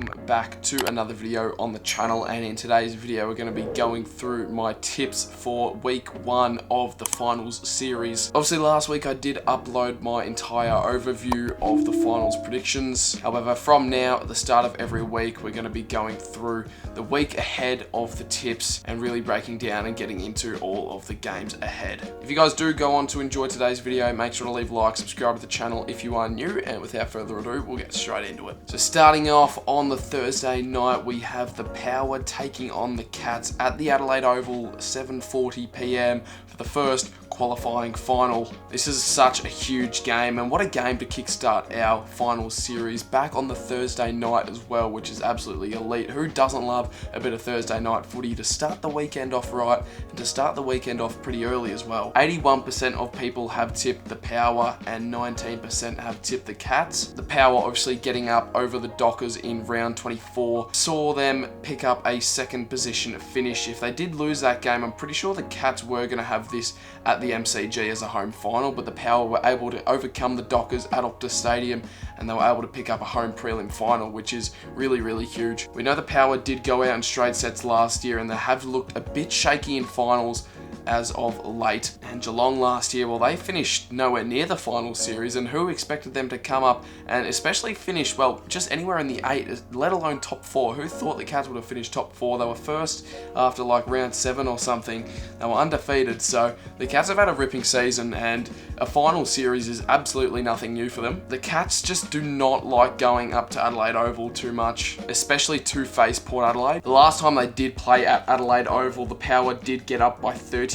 welcome back to another video on the channel, and in today's video we're going to be going through my tips for week 1 of the finals series. Obviously last week I did upload my entire overview of the finals predictions. However, from now at the start of every week we're going to be going through the week ahead of the tips and really breaking down and getting into all of the games ahead. If you guys do go on to enjoy today's video, make sure to leave a like, subscribe to the channel if you are new, and without further ado we'll get straight into it. So starting off on the Thursday night, we have the Power taking on the Cats at the Adelaide Oval, 7:40 PM for the first qualifying final. This is such a huge game, and what a game to kickstart our finals series back on the Thursday night as well, which is absolutely elite. Who doesn't love a bit of Thursday night footy to start the weekend off right and to start the weekend off pretty early as well? 81% of people have tipped the Power and 19% have tipped the Cats. The Power obviously getting up over the Dockers in round 24 saw them pick up a second position finish. If they did lose that game, I'm pretty sure the Cats were going to have this at the MCG as a home final, but the Power were able to overcome the Dockers at Optus Stadium and they were able to pick up a home prelim final, which is really huge. We know the Power did go out in straight sets last year and they have looked a bit shaky in finals as of late. And Geelong last year, well, they finished nowhere near the final series, and who expected them to come up and especially finish, well, just anywhere in the 8, let alone top 4? Who thought the Cats would have finished top 4? They were first after like round 7 or something. They were undefeated, so the Cats have had a ripping season, and a final series is absolutely nothing new for them. The Cats just do not like going up to Adelaide Oval too much, especially to face Port Adelaide. The last time they did play at Adelaide Oval, the Power did get up by 38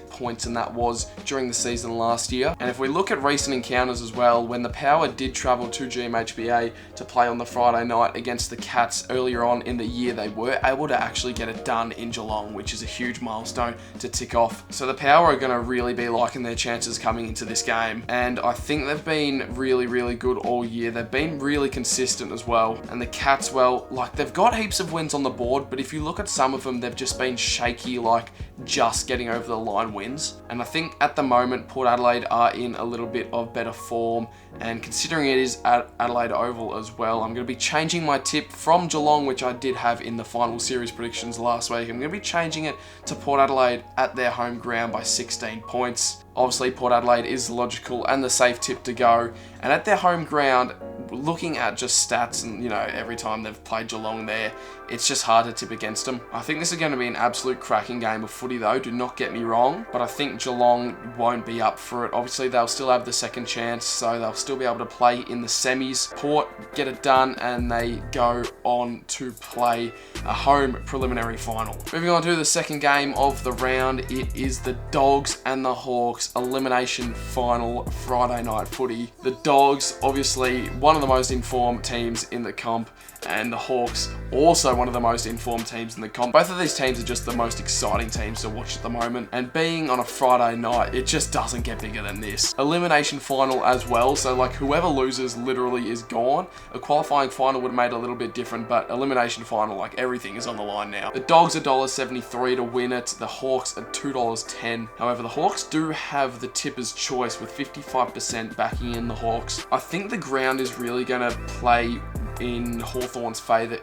points, and that was during the season last year. And if we look at recent encounters as well, when the Power did travel to ģMHBA to play on the Friday night against the Cats earlier on in the year, they were able to actually get it done in Geelong, which is a huge milestone to tick off. So the Power are going to really be liking their chances coming into this game, and I think they've been really good all year. They've been really consistent as well, and the Cats, well, like, they've got heaps of wins on the board, but if you look at some of them, they've just been shaky, like just getting over the line wins. And I think at the moment Port Adelaide are in a little bit of better form, and considering it is at Adelaide Oval as well, I'm going to be changing my tip from Geelong, which I did have in the final series predictions last week. I'm going to be changing it to Port Adelaide at their home ground by 16 points. Obviously Port Adelaide is the logical and the safe tip to go, and at their home ground, looking at just stats and, you know, every time they've played Geelong there, it's just hard to tip against them. I think this is going to be an absolute cracking game of footy though, do not get me wrong, but I think Geelong won't be up for it. Obviously they'll still have the second chance, so they'll still be able to play in the semis. Port get it done and they go on to play a home preliminary final. Moving on to the second game of the round, it is the Dogs and the Hawks elimination final Friday night footy. The Dogs, obviously one of the most informed teams in the comp, and the Hawks also one of the most informed teams in the comp. Both of these teams are just the most exciting teams to watch at the moment, and being on a Friday night, it just doesn't get bigger than this. Elimination final as well, so like whoever loses literally is gone. A qualifying final would have made it a little bit different, but elimination final, like everything is on the line now. The Dogs are $1.73 to win it, the Hawks are $2.10. However, the Hawks do have the tipper's choice with 55% backing in the Hawks. I think the ground is really going to play in Hawthorn's favour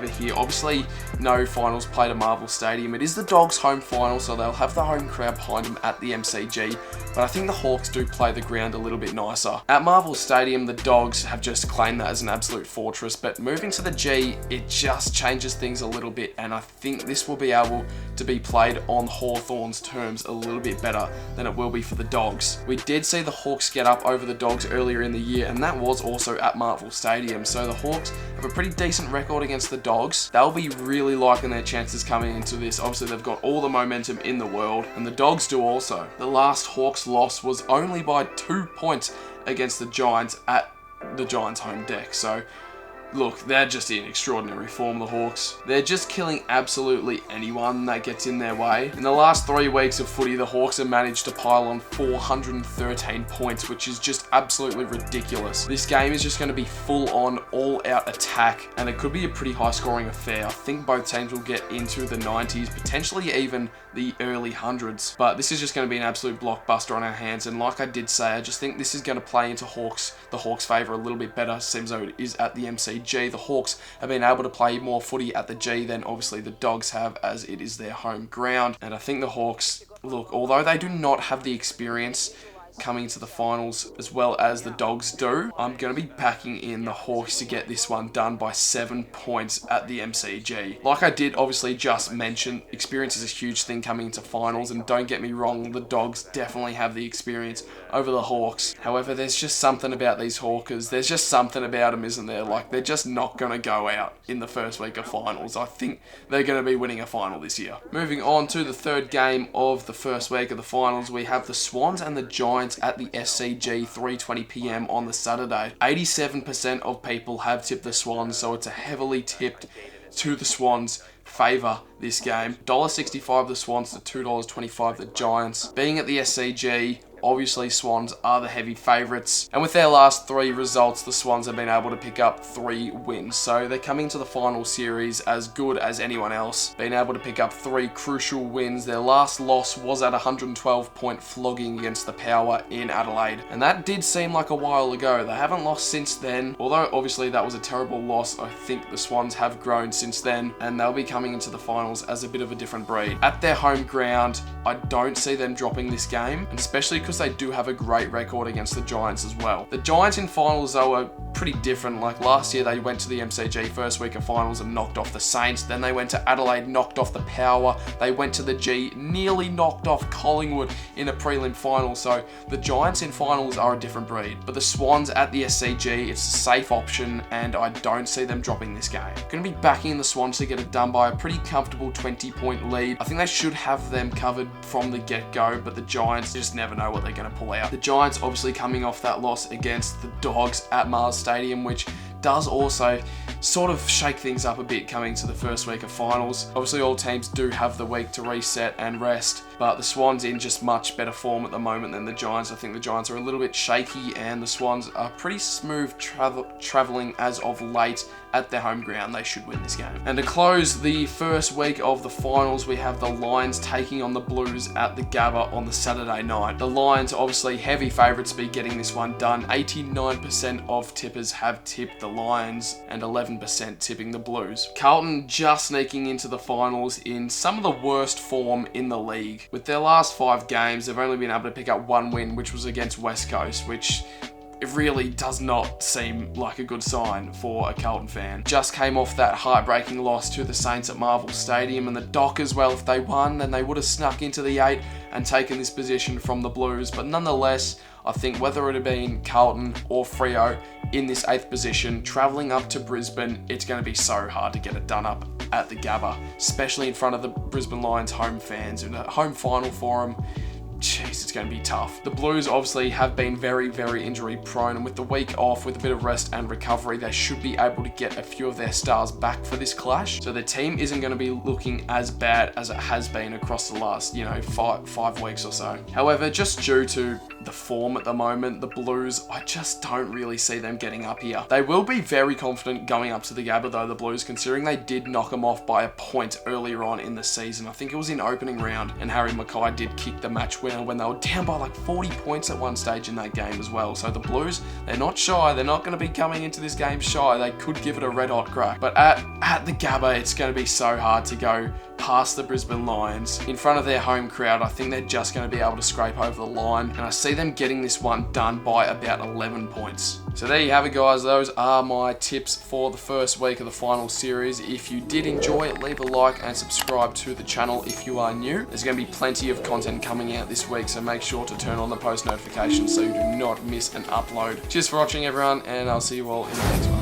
here. Obviously, no finals played at Marvel Stadium. It is the Dogs' home final, so they'll have the home crowd behind them at the MCG, but I think the Hawks do play the ground a little bit nicer. At Marvel Stadium, the Dogs have just claimed that as an absolute fortress, but moving to the G, it just changes things a little bit, and I think this will be able to be played on Hawthorn's terms a little bit better than it will be for the Dogs. We did see the Hawks get up over the Dogs earlier in the year, and that was also at Marvel Stadium, so the Hawks have a pretty decent record against the Dogs. They'll be really liking their chances coming into this. Obviously, they've got all the momentum in the world, and the Dogs do also. The last Hawks loss was only by 2 points against the Giants at the Giants' home deck, so look, they're just in extraordinary form, the Hawks. They're just killing absolutely anyone that gets in their way. In the last 3 weeks of footy, the Hawks have managed to pile on 413 points, which is just absolutely ridiculous. This game is just going to be full-on, all-out attack, and it could be a pretty high-scoring affair. I think both teams will get into the 90s, potentially even the early hundreds. But this is just going to be an absolute blockbuster on our hands, and like I did say, I just think this is going to play into the Hawks' favour a little bit better, seems though it is at the MCG. SCG. The Hawks have been able to play more footy at the G than obviously the Dogs have, as it is their home ground. And I think the Hawks, look, although they do not have the experience coming to the finals as well as the Dogs do, I'm going to be backing in the Hawks to get this one done by 7 points at the MCG. Like I did obviously just mention, experience is a huge thing coming into finals, and don't get me wrong, the Dogs definitely have the experience over the Hawks. However, there's just something about these Hawkers. There's just something about them, isn't there? Like, they're just not going to go out in the first week of finals. I think they're going to be winning a final this year. Moving on to the third game of the first week of the finals, we have the Swans and the Giants at the SCG 3:20 PM on the Saturday. 87% of people have tipped the Swans, so it's a heavily tipped to the Swans favour this game. $1.65 the Swans to $2.25 the Giants. Being at the SCG, obviously Swans are the heavy favourites, and with their last 3 results, the Swans have been able to pick up 3 wins, so they're coming to the final series as good as anyone else, being able to pick up 3 crucial wins. Their last loss was at 112-point flogging against the Power in Adelaide, and that did seem like a while ago. They haven't lost since then, although obviously that was a terrible loss. I think the Swans have grown since then, and they'll be coming into the finals as a bit of a different breed. At their home ground, I don't see them dropping this game, and especially because they do have a great record against the Giants as well. The Giants in finals though are pretty different. Like last year they went to the MCG first week of finals and knocked off the Saints, then they went to Adelaide, knocked off the Power, they went to the G, nearly knocked off Collingwood in a prelim final. So the Giants in finals are a different breed, but the Swans at the SCG, it's a safe option, and I don't see them dropping this game. I'm going to be backing the Swans to get it done by a pretty comfortable 20-point lead. I think they should have them covered from the get-go, but the Giants, just never know what they're going to pull out. The Giants obviously coming off that loss against the Dogs at Mars Stadium, which does also sort of shake things up a bit coming to the first week of finals. Obviously all teams do have the week to reset and rest, but the Swans in just much better form at the moment than the Giants. I think the Giants are a little bit shaky, and the Swans are pretty smooth travelling as of late at their home ground. They should win this game. And to close the first week of the finals, we have the Lions taking on the Blues at the Gabba on the Saturday night. The Lions obviously heavy favourites to be getting this one done. 89% of tippers have tipped the Lions and 11% tipping the Blues. Carlton just sneaking into the finals in some of the worst form in the league. With their last 5 games, they've only been able to pick up 1 win, which was against West Coast, which it really does not seem like a good sign for a Carlton fan. Just came off that heartbreaking loss to the Saints at Marvel Stadium, and the Dockers, well, if they won, then they would have snuck into the 8 and taken this position from the Blues. But nonetheless, I think whether it had been Carlton or Freo in this 8th position, travelling up to Brisbane, it's going to be so hard to get it done up at the Gabba, especially in front of the Brisbane Lions home fans. In a home final for them, jeez, it's going to be tough. The Blues obviously have been very, very injury prone, and with the week off, with a bit of rest and recovery, they should be able to get a few of their stars back for this clash. So their team isn't going to be looking as bad as it has been across the last, five weeks or so. However, just due to the form at the moment, the Blues, I just don't really see them getting up here. They will be very confident going up to the Gabba though, the Blues, considering they did knock them off by a point earlier on in the season. I think it was in opening round, and Harry Mackay did kick the match winner when they were down by like 40 points at one stage in that game as well. So the Blues, they're not shy. They're not going to be coming into this game shy. They could give it a red hot crack. But at the Gabba, it's going to be so hard to go past the Brisbane Lions. In front of their home crowd, I think they're just going to be able to scrape over the line, and I see them getting this one done by about 11 points. So there you have it, guys. Those are my tips for the first week of the final series. If you did enjoy it, leave a like and subscribe to the channel if you are new. There's going to be plenty of content coming out this week, so make sure to turn on the post notifications so you do not miss an upload. Cheers for watching, everyone, and I'll see you all in the next one.